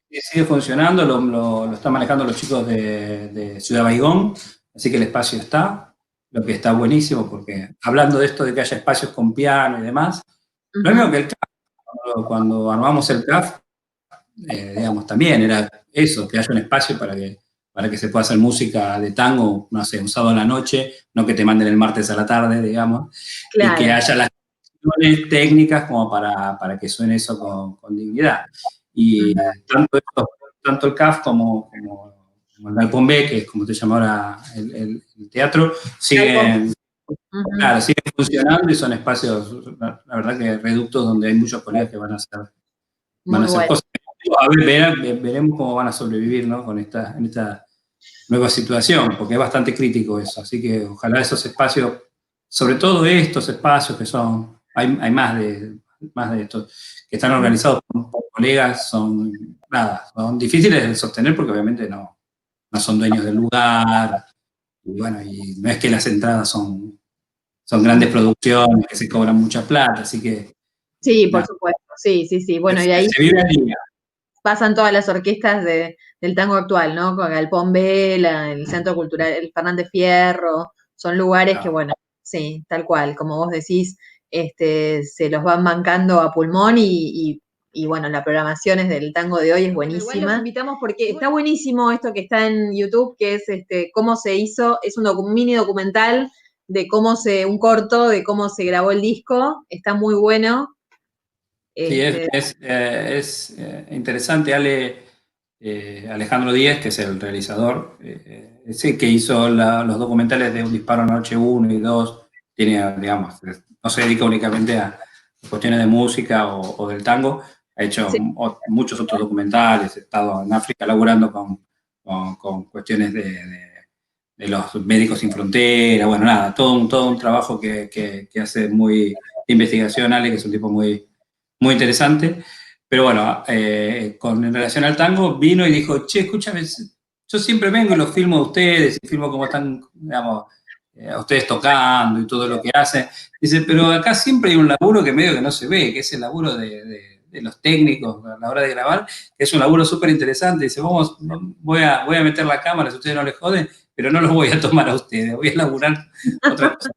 sigue funcionando, lo están manejando los chicos de Ciudad Baigón, así que el espacio está, lo que está buenísimo, porque hablando de esto de que haya espacios con piano y demás, lo mismo que el CAF, cuando armamos el CAF, digamos, también era eso, que haya un espacio para que se pueda hacer música de tango, no sé, un sábado a la noche, no que te manden el martes a la tarde, digamos, claro. Y que haya las técnicas como para que suene eso con dignidad. Y tanto el CAF como el Galpón B, que es como se llama ahora el teatro, siguen funcionando y son espacios, la verdad que reductos donde hay muchos colegas que van a hacer cosas. A ver, veremos cómo van a sobrevivir, ¿no? En esta nueva situación, porque es bastante crítico eso. Así que ojalá esos espacios, sobre todo estos espacios que son, hay más de estos, que están organizados por colegas, son difíciles de sostener porque obviamente no son dueños del lugar. Y bueno, y no es que las entradas son grandes producciones que se cobran mucha plata, así que... Sí, por supuesto, sí. Bueno, y ahí... Se vive en línea. Pasan todas las orquestas del tango actual, ¿no? Con Galpón B, el Centro Cultural, el Fernández Fierro, son lugares que, bueno, sí, tal cual, como vos decís, se los van bancando a pulmón y bueno, la programación del tango de hoy es buenísima. Igual los invitamos porque está buenísimo esto que está en YouTube, que es cómo se hizo, es un mini documental de un corto de cómo se grabó el disco, está muy bueno. Sí, es interesante. Alejandro Díez, que es el realizador, ese que hizo los documentales de Un Disparo Noche 1 y 2, tiene, digamos, no se dedica únicamente a cuestiones de música o del tango, ha hecho muchos otros documentales, ha estado en África laburando con cuestiones de los Médicos Sin Fronteras, bueno, nada, todo un trabajo que hace muy de investigación, Ale, que es un tipo muy interesante, pero bueno, en relación al tango, vino y dijo, che, escúchame, yo siempre vengo y los filmo a ustedes, y filmo cómo están, digamos, a ustedes tocando y todo lo que hacen. Dice, pero acá siempre hay un laburo que medio que no se ve, que es el laburo de los técnicos a la hora de grabar, que es un laburo súper interesante. Dice, voy a meter la cámara si ustedes no les joden, pero no los voy a tomar a ustedes, voy a laburar otra cosa.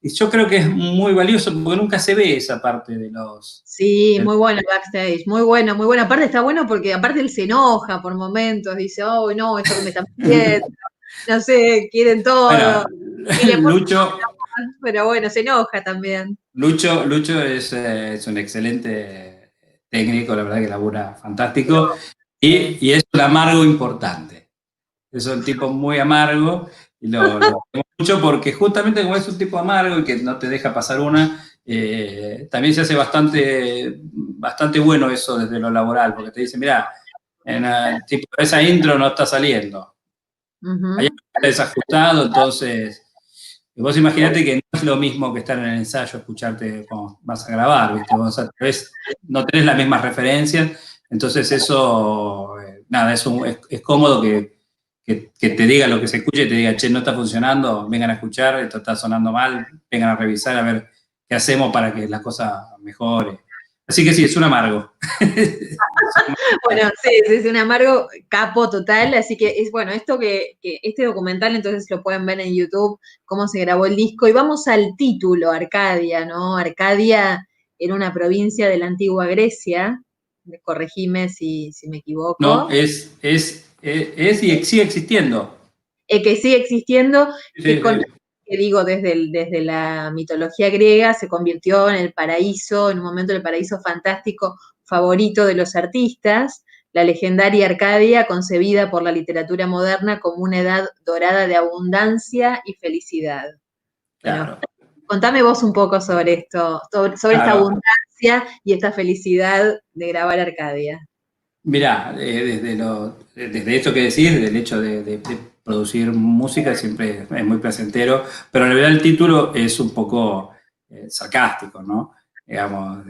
Y yo creo que es muy valioso porque nunca se ve esa parte de los... Sí, muy bueno el backstage, muy bueno, muy bueno. Aparte está bueno porque aparte él se enoja por momentos, dice, oh, no, esto que me están pidiendo, no sé, quieren todo. Bueno, Y le pone, Lucho, pero bueno, se enoja también. Lucho es un excelente técnico, la verdad que labura fantástico, y es un amargo importante. Es un tipo muy amargo, y lo amo mucho porque justamente como es un tipo amargo y que no te deja pasar una, también se hace bastante bueno eso desde lo laboral, porque te dice, mira, tipo, esa intro no está saliendo. Hay algo que está desajustado, entonces... Vos imaginate que no es lo mismo que estar en el ensayo, escucharte cuando vas a grabar, ¿viste? Vos a través, no tenés las mismas referencias, entonces eso, nada, es cómodo que te diga lo que se escuche y te diga, che, no está funcionando, vengan a escuchar, esto está sonando mal, vengan a revisar a ver qué hacemos para que la cosa mejore. Así que sí, es un amargo. Bueno, sí, es un amargo capo total, así que es bueno, esto que este documental entonces lo pueden ver en YouTube, cómo se grabó el disco, y vamos al título, Arcadia, ¿no? Arcadia era una provincia de la antigua Grecia, corregime si me No, equivoco, es y sigue existiendo. que sigue existiendo, Sí, sí. que digo, desde la mitología griega se convirtió en el paraíso, en un momento el paraíso fantástico favorito de los artistas, la legendaria Arcadia, concebida por la literatura moderna como una edad dorada de abundancia y felicidad. Bueno, Claro, contame vos un poco sobre esto, sobre esta claro. abundancia y esta felicidad de grabar Arcadia. Mirá, desde esto que decís, del hecho de producir música, siempre es muy placentero, pero en realidad el título es un poco sarcástico, ¿no? Digamos,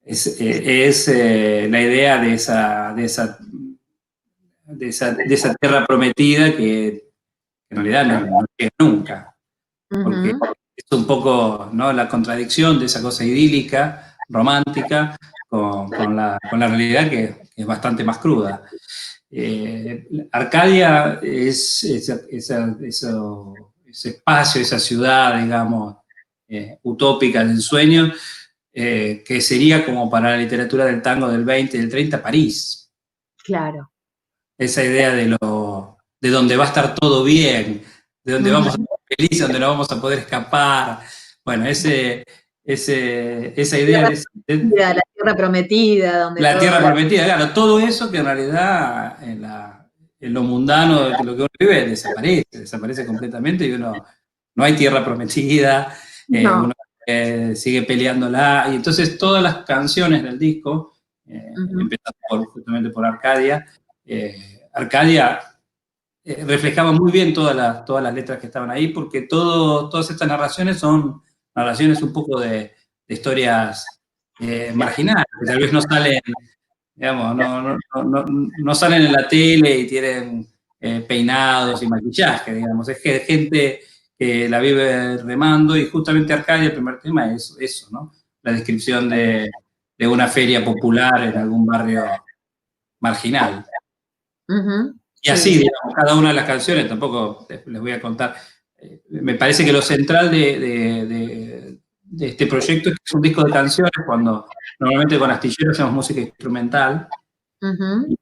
es la idea de esa tierra prometida que en realidad no llega nunca, porque Ujú. es un poco, ¿no?, la contradicción de esa cosa idílica, romántica, con la realidad que es bastante más cruda. Arcadia es ese espacio, esa ciudad, digamos, utópica del sueño, que sería como para la literatura del tango del 20 y del 30, París. Claro. Esa idea de donde va a estar todo bien, de donde vamos a Ujú. estar felices, donde no vamos a poder escapar. Bueno, esa idea de La tierra prometida, donde la todo. tierra prometida, claro, todo eso que en realidad en lo mundano de lo que uno vive desaparece completamente y no hay tierra prometida, No. uno sigue peleándola, y entonces todas las canciones del disco, Ujú. empezando justamente por Arcadia, Arcadia reflejaba muy bien todas las letras que estaban ahí, porque todas estas narraciones son narraciones un poco de historias marginales, que tal vez no salen, digamos, no salen en la tele y tienen peinados y maquillaje, digamos, es que gente que la vive remando, y justamente Arcadia, el primer tema es eso, ¿no? La descripción de una feria popular en algún barrio marginal. Ujú. Y Sí, así, sí. digamos, cada una de las canciones, tampoco les voy a contar. Me parece que lo central de este proyecto es que es un disco de canciones, cuando normalmente con Astillero hacemos música instrumental. Ujú.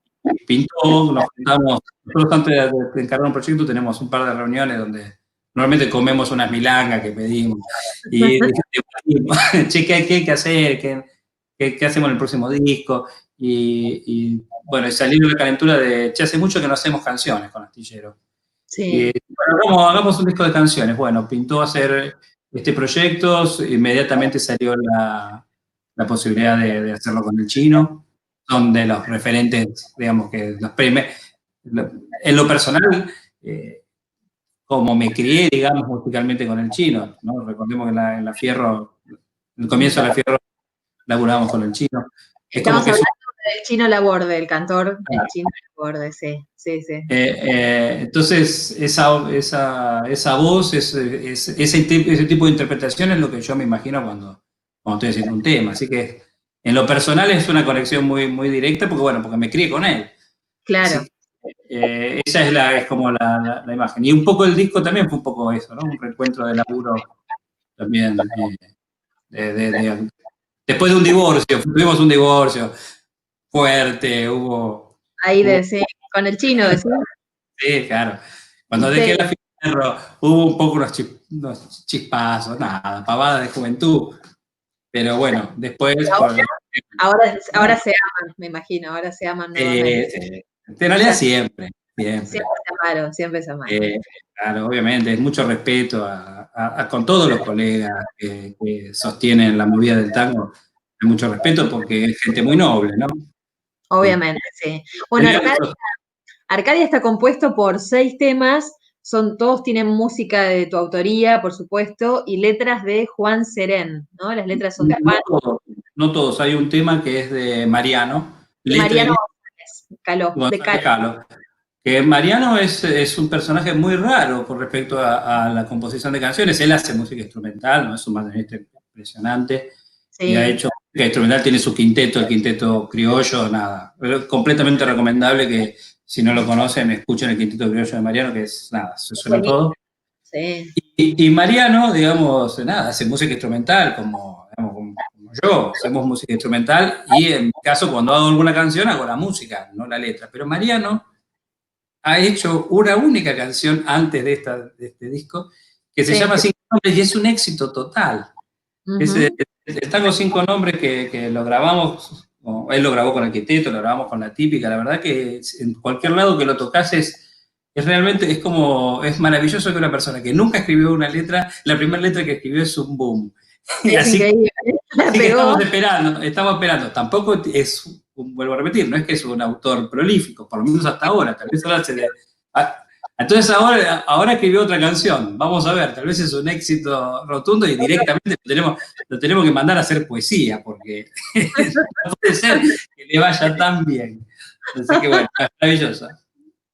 Pintó, nos juntamos, nosotros antes de encargar un proyecto tenemos un par de reuniones donde normalmente comemos unas milangas que pedimos y debatimos, che, ¿qué hay que hacer? ¿Qué hacemos en el próximo disco? Y bueno, y salir de la calentura de, che, hace mucho que no hacemos canciones con Astillero. Y Sí. bueno, hagamos un disco de canciones. Bueno, pintó hacer este proyecto, inmediatamente salió la posibilidad de hacerlo con el Chino. Son de los referentes, digamos, que en lo personal, eh, como me crié, digamos, musicalmente con el Chino, ¿no? Recordemos que en la Fierro, en el comienzo de la Fierro, laburábamos con el Chino. Es como Estamos que es hablando El Chino Laborde, el cantor, el Chino Laborde, sí. Entonces, esa voz, ese tipo de interpretación es lo que yo me imagino cuando estoy haciendo un tema. Así que en lo personal es una conexión muy, muy directa porque me crié con él. Claro. Así que, esa es como la imagen. Y un poco el disco también fue un poco eso, ¿no? Un reencuentro de laburo también. Después de un divorcio, tuvimos un divorcio fuerte, Ahí sí, con el Chino, decís. Sí, claro. Cuando dejé la Fierro, hubo un poco unos chispazos, nada, pavada de juventud. Pero bueno, después. Ahora se aman, me imagino, ahora se aman nuevamente. Sí. En realidad siempre. Siempre se amaron. Claro, obviamente, es mucho respeto con todos los colegas que sostienen la movida del tango. Hay mucho respeto porque es gente muy noble, ¿no? Obviamente, sí. Bueno, Arcadia está compuesto por 6 temas, todos tienen música de tu autoría, por supuesto, y letras de Juan Serén, ¿no? Las letras son de Juan. No todos, hay un tema que es de Mariano. Mariano González Caló. Que Mariano es un personaje muy raro con respecto a la composición de canciones. Él hace música instrumental, no es un bandoneonista impresionante. Sí. Y ha hecho música instrumental, tiene su quinteto, el quinteto criollo, nada. Pero completamente recomendable que si no lo conocen, escuchen el quinteto criollo de Mariano, que es nada, se suena todo. Sí. Y Mariano, digamos, nada, hace música instrumental como yo, hacemos música instrumental y en mi caso cuando hago alguna canción hago la música, no la letra. Pero Mariano ha hecho una única canción antes de este disco que se llama Cinco Nombres y es un éxito total. El tango Cinco Nombres que lo grabamos, él lo grabó con el quinteto, lo grabamos con la típica, la verdad que en cualquier lado que lo tocas es realmente, es maravilloso que una persona que nunca escribió una letra, la primera letra que escribió es un boom. Así que estamos esperando. Tampoco es, vuelvo a repetir, no es que es un autor prolífico, por lo menos hasta ahora, tal vez ahora entonces ahora escribió otra canción, vamos a ver, tal vez es un éxito rotundo y directamente lo tenemos que mandar a hacer poesía, porque no puede ser que le vaya tan bien. Así que bueno, es maravilloso.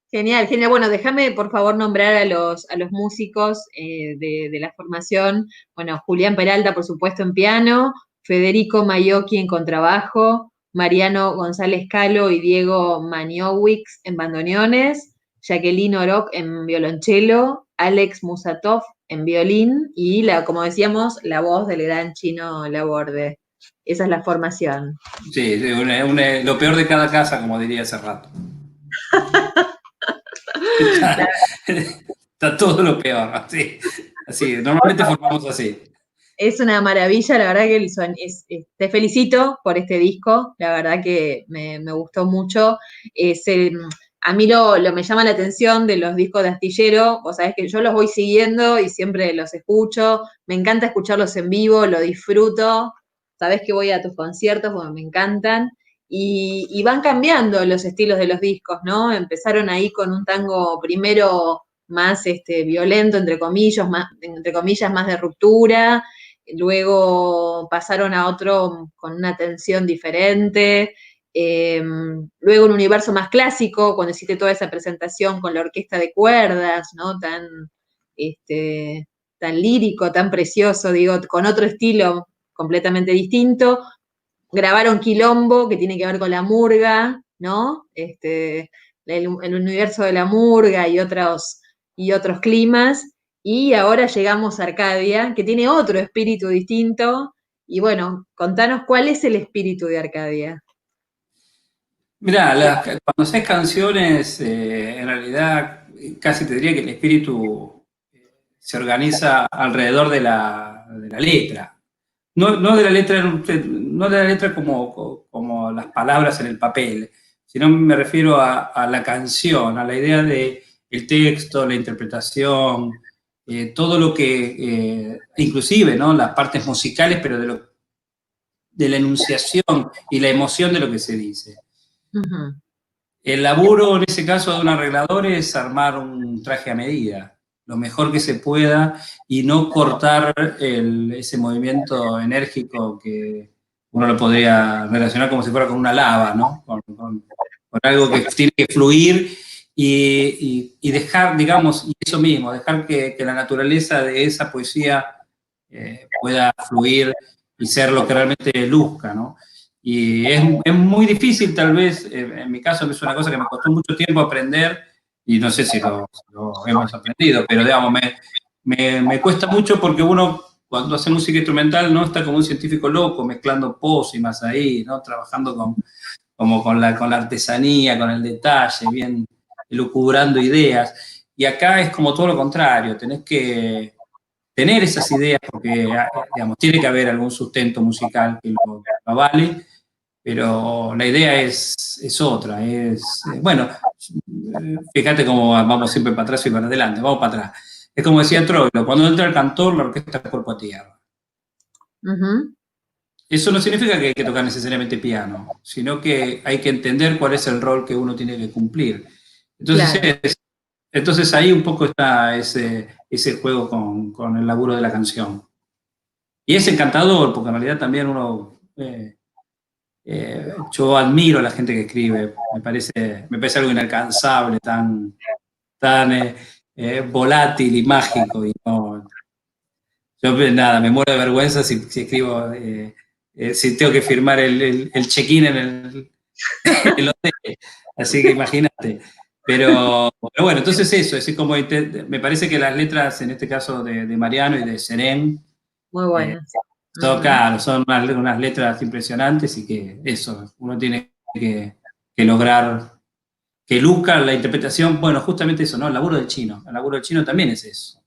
Genial. Bueno, déjame por favor nombrar a los músicos de la formación. Bueno, Julián Peralta, por supuesto, en piano, Federico Maiocchi en contrabajo, Mariano González Calo y Diego Maniowicz en bandoneones, Jacqueline Oroc en violonchelo, Alex Musatov en violín y, como decíamos, la voz del gran Chino Laborde. Esa es la formación. Sí, lo peor de cada casa, como diría hace rato. Está todo lo peor, así, normalmente formamos así. Es una maravilla, la verdad que te felicito por este disco, la verdad que me gustó mucho. A mí me llama la atención de los discos de Astillero, vos sabés que yo los voy siguiendo y siempre los escucho, me encanta escucharlos en vivo, lo disfruto, sabés que voy a tus conciertos, bueno, me encantan, y van cambiando los estilos de los discos, ¿no? Empezaron ahí con un tango primero más violento, entre comillas, más de ruptura, luego pasaron a otro con una tensión diferente, luego un universo más clásico, cuando hiciste toda esa presentación con la orquesta de cuerdas, ¿no? Tan lírico, tan precioso, digo, con otro estilo completamente distinto. Grabaron Quilombo, que tiene que ver con la murga, ¿no? El universo de la murga y otros climas. Y ahora llegamos a Arcadia, que tiene otro espíritu distinto. Y bueno, contanos cuál es el espíritu de Arcadia. Mirá, cuando haces canciones, en realidad casi te diría que el espíritu se organiza alrededor de la letra. No de la letra como las palabras en el papel, sino me refiero a la canción, a la idea de el texto, la interpretación, todo lo que, inclusive, ¿no? Las partes musicales, pero de la enunciación y la emoción de lo que se dice. Uh-huh. El laburo, en ese caso, de un arreglador es armar un traje a medida, lo mejor que se pueda, y no cortar ese movimiento enérgico uno lo podría relacionar como si fuera con una lava, ¿no? Con algo que tiene que fluir y dejar, digamos, y eso mismo, dejar que la naturaleza de esa poesía pueda fluir y ser lo que realmente luzca, ¿no? Y es muy difícil, tal vez, en mi caso es una cosa que me costó mucho tiempo aprender, y no sé si lo hemos aprendido, pero digamos, me cuesta mucho porque uno, cuando hace música instrumental, no está como un científico loco, mezclando pócimas ahí, ¿no? Trabajando como con la artesanía, con el detalle, bien elucubrando ideas. Y acá es como todo lo contrario, tenés que tener esas ideas porque, digamos, tiene que haber algún sustento musical que lo avale, pero la idea es otra, bueno, fíjate cómo vamos siempre para atrás y para adelante, vamos para atrás. Es como decía Troilo, cuando entra el cantor, la orquesta es cuerpo a tierra. Ujú. Eso no significa que hay que tocar necesariamente piano, sino que hay que entender cuál es el rol que uno tiene que cumplir. Entonces, Claro. entonces ahí un poco está ese juego con el laburo de la canción. Y es encantador, porque en realidad también uno, yo admiro a la gente que escribe, me parece algo inalcanzable, tan volátil y mágico. Y no, yo nada, me muero de vergüenza si escribo, si tengo que firmar el check-in en el hotel. Así que imagínate. Pero bueno, entonces eso, es como me parece que las letras, en este caso de Mariano y de Serén, Muy eh, buenas. Ujú. claro, son unas letras impresionantes y que eso, uno tiene que lograr que luzca la interpretación, bueno, justamente eso, ¿no? El laburo del chino también es eso,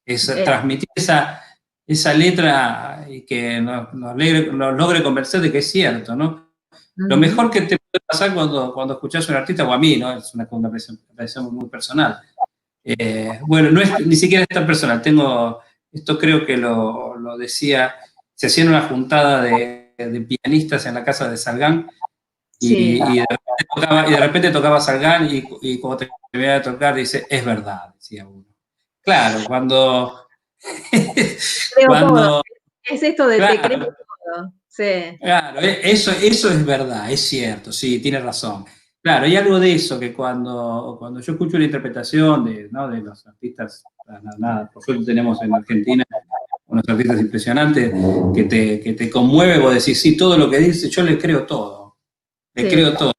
es Eh, transmitir esa letra y que nos logre convencer de que es cierto, ¿no? Lo ujú. mejor que te puede pasar cuando escuchás a un artista, o a mí, ¿no? Es una apreciación muy personal. Bueno, no es ni siquiera es tan personal. Esto creo que lo decía, se hacía en una juntada de pianistas en la casa de Salgán Sí, y de repente tocaba Salgán y cuando terminaba de tocar dice, es verdad, decía uno. Claro, creo todo. cuando, Es esto de te creo claro, todo. Sí. claro, eso es verdad, es cierto, sí, tiene razón. Claro, hay algo de eso que cuando yo escucho la interpretación ¿no? de los artistas, nada, por suerte tenemos en Argentina unos artistas impresionantes que te conmueve, vos decís, sí, todo lo que dice, yo le Sí. creo todo.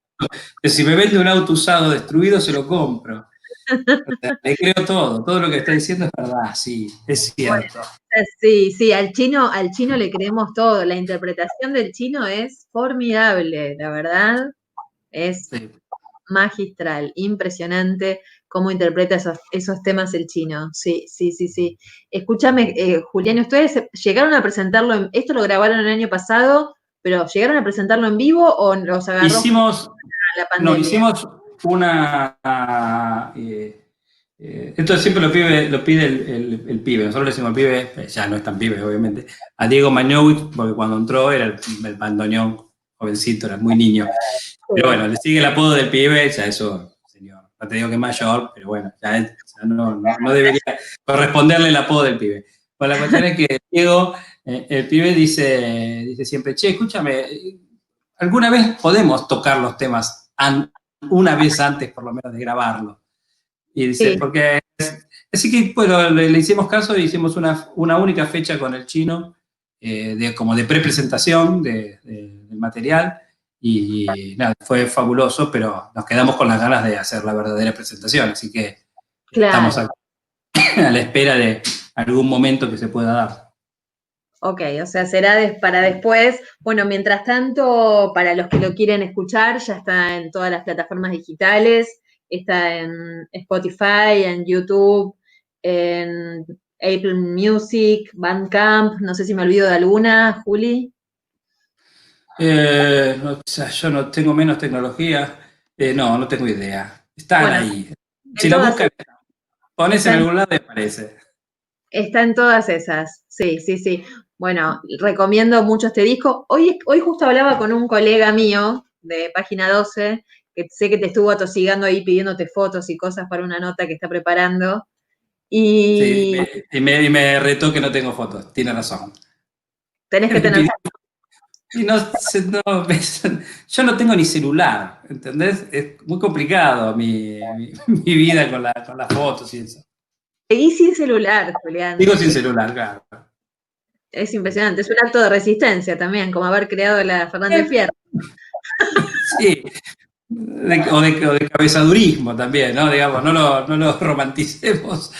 Si me vende un auto usado destruido, se lo compro. O sea, le creo todo lo que está diciendo es verdad, sí, es Bueno, cierto. sí, sí, al chino le creemos todo. La interpretación del chino es formidable, la verdad, es Sí. magistral, impresionante cómo interpreta esos temas el chino. Sí, sí, sí, sí. Escúchame, Julián, ¿ustedes llegaron a presentarlo esto lo grabaron el año pasado, pero llegaron a presentarlo en vivo o los agarró justo Hicimos, la no, pandemia? hicimos una. Esto siempre lo pide el pibe. Nosotros le decimos al pibe, ya no es tan pibe, obviamente, a Diego Mañowicz, porque cuando entró era el bandoneón jovencito, era muy niño. Pero Sí, bueno, le sigue el apodo del pibe, ya eso, señor. No te digo que es mayor, pero bueno, ya no debería corresponderle el apodo del pibe. Pues la cuestión es que Diego, el pibe dice siempre, che, escúchame, alguna vez podemos tocar los temas una vez antes, por lo menos, de grabarlo. Y dice, sí, porque. Así que, bueno, le hicimos caso y hicimos una única fecha con el chino, como de prepresentación del material. Y nada, fue fabuloso, pero nos quedamos con las ganas de hacer la verdadera presentación. Así que estamos claro. a la espera de algún momento que se pueda dar. Ok, o sea, será para después. Bueno, mientras tanto, para los que lo quieren escuchar, ya está en todas las plataformas digitales, está en Spotify, en YouTube, en Apple Music, Bandcamp, no sé si me olvido de alguna, Juli. O sea, yo no tengo menos tecnología. No tengo idea. Están Bueno, ahí. Si en lo todas, buscan, pones en está en, algún lado y aparece. está en todas esas, sí, sí, sí. Bueno, recomiendo mucho este disco. Hoy justo hablaba con un colega mío de Página 12, que sé que te estuvo atosigando ahí pidiéndote fotos y cosas para una nota que está preparando. Sí, Y y me retó que no tengo fotos. Tiene razón. tenés que Me tener pidió, fotos. Y yo no tengo ni celular, ¿entendés? Es muy complicado mi vida con las fotos y eso. Seguí sin celular, Julián. Digo sin celular, claro. Es impresionante, es un acto de resistencia también, como haber creado la Fernández Fierro. Sí, o de cabezadurismo también, ¿no? Digamos, no lo romanticemos,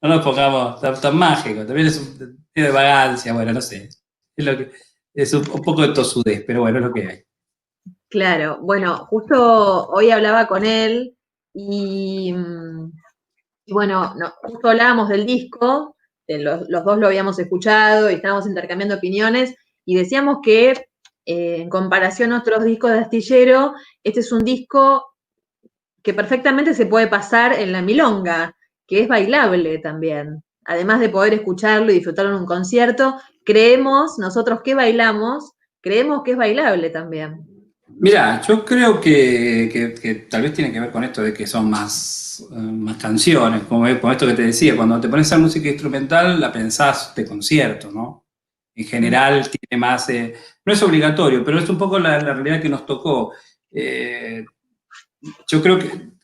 no nos pongamos tan mágicos, también es un sentido de vagancia, bueno, no sé, es un poco de tosudez, pero bueno, es lo que hay. Claro, bueno, justo hoy hablaba con él y, y bueno, justo hablábamos del disco, los dos lo habíamos escuchado y estábamos intercambiando opiniones y decíamos que en comparación a otros discos de Astillero, este es un disco que perfectamente se puede pasar en la milonga, que es bailable también. Además de poder escucharlo y disfrutarlo en un concierto, nosotros que bailamos, creemos que es bailable también. Mira, yo creo que tal vez tiene que ver con esto de que son más canciones, como con esto que te decía, cuando te pones a música instrumental la pensás de concierto, ¿no? En general tiene más, no es obligatorio, pero es un poco la realidad que nos tocó. Yo creo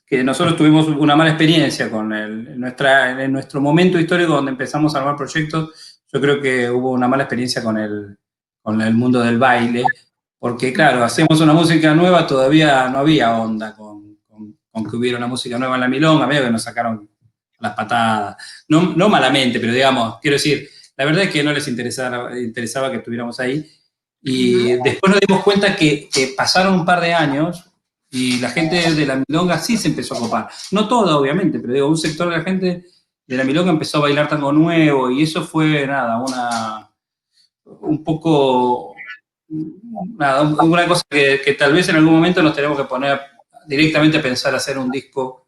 que nosotros tuvimos una mala experiencia en nuestro momento histórico donde empezamos a armar proyectos, yo creo que hubo una mala experiencia con el mundo del baile, porque claro, hacemos una música nueva, todavía no había onda con que hubiera una música nueva en la milonga, medio que nos sacaron las patadas. No malamente, pero digamos, quiero decir, la verdad es que no les interesaba que estuviéramos ahí. Y después nos dimos cuenta que pasaron un par de años y la gente de la milonga sí se empezó a copar. No toda, obviamente, pero digo, un sector de la gente de la milonga empezó a bailar tango nuevo y eso fue, nada, un poco, nada, una cosa que tal vez en algún momento nos tenemos que poner directamente a pensar hacer un disco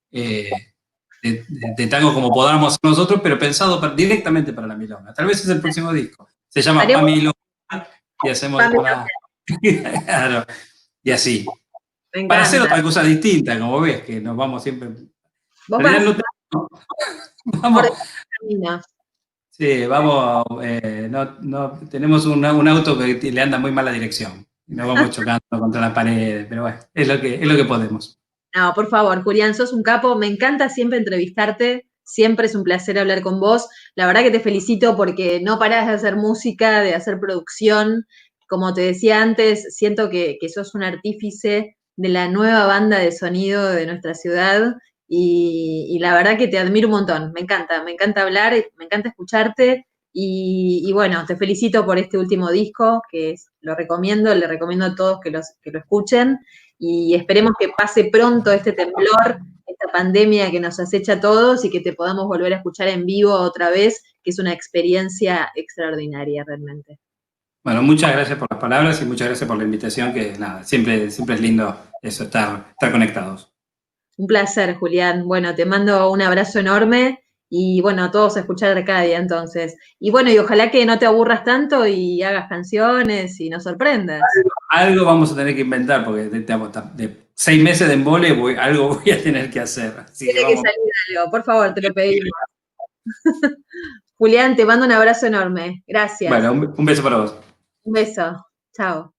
de tango como podamos nosotros, pero pensado directamente para la milonga. Tal vez es el próximo disco. Se llama Pa' Milonga y hacemos una... Claro, y así. Me Para hacer encanta. otra cosa distinta, como ves, que nos vamos siempre. En Vos realidad vas por el vamos, camino. sí, vamos, tenemos un auto que le anda muy mala dirección. Y nos vamos chocando contra las paredes, pero bueno, es lo que podemos. No, por favor, Julián, sos un capo. Me encanta siempre entrevistarte. Siempre es un placer hablar con vos. La verdad que te felicito porque no parás de hacer música, de hacer producción. Como te decía antes, siento que sos un artífice de la nueva banda de sonido de nuestra ciudad y la verdad que te admiro un montón. Me encanta hablar, me encanta escucharte y bueno, te felicito por este último disco lo recomiendo, le recomiendo a todos que lo escuchen y esperemos que pase pronto este temblor, esta pandemia que nos acecha a todos y que te podamos volver a escuchar en vivo otra vez, que es una experiencia extraordinaria realmente. Bueno, muchas gracias por las palabras y muchas gracias por la invitación, que nada, siempre es lindo eso, estar conectados. Un placer, Julián. Bueno, te mando un abrazo enorme y bueno, a todos a escuchar Arcadia entonces. Y bueno, y ojalá que no te aburras tanto y hagas canciones y nos sorprendas. Algo vamos a tener que inventar, porque de 6 meses de embole algo voy a tener que hacer. Así que Tiene que vamos. salir algo, por favor, te lo pedimos. Julián, te mando un abrazo enorme. Gracias. Bueno, un beso para vos. Un beso. Chao.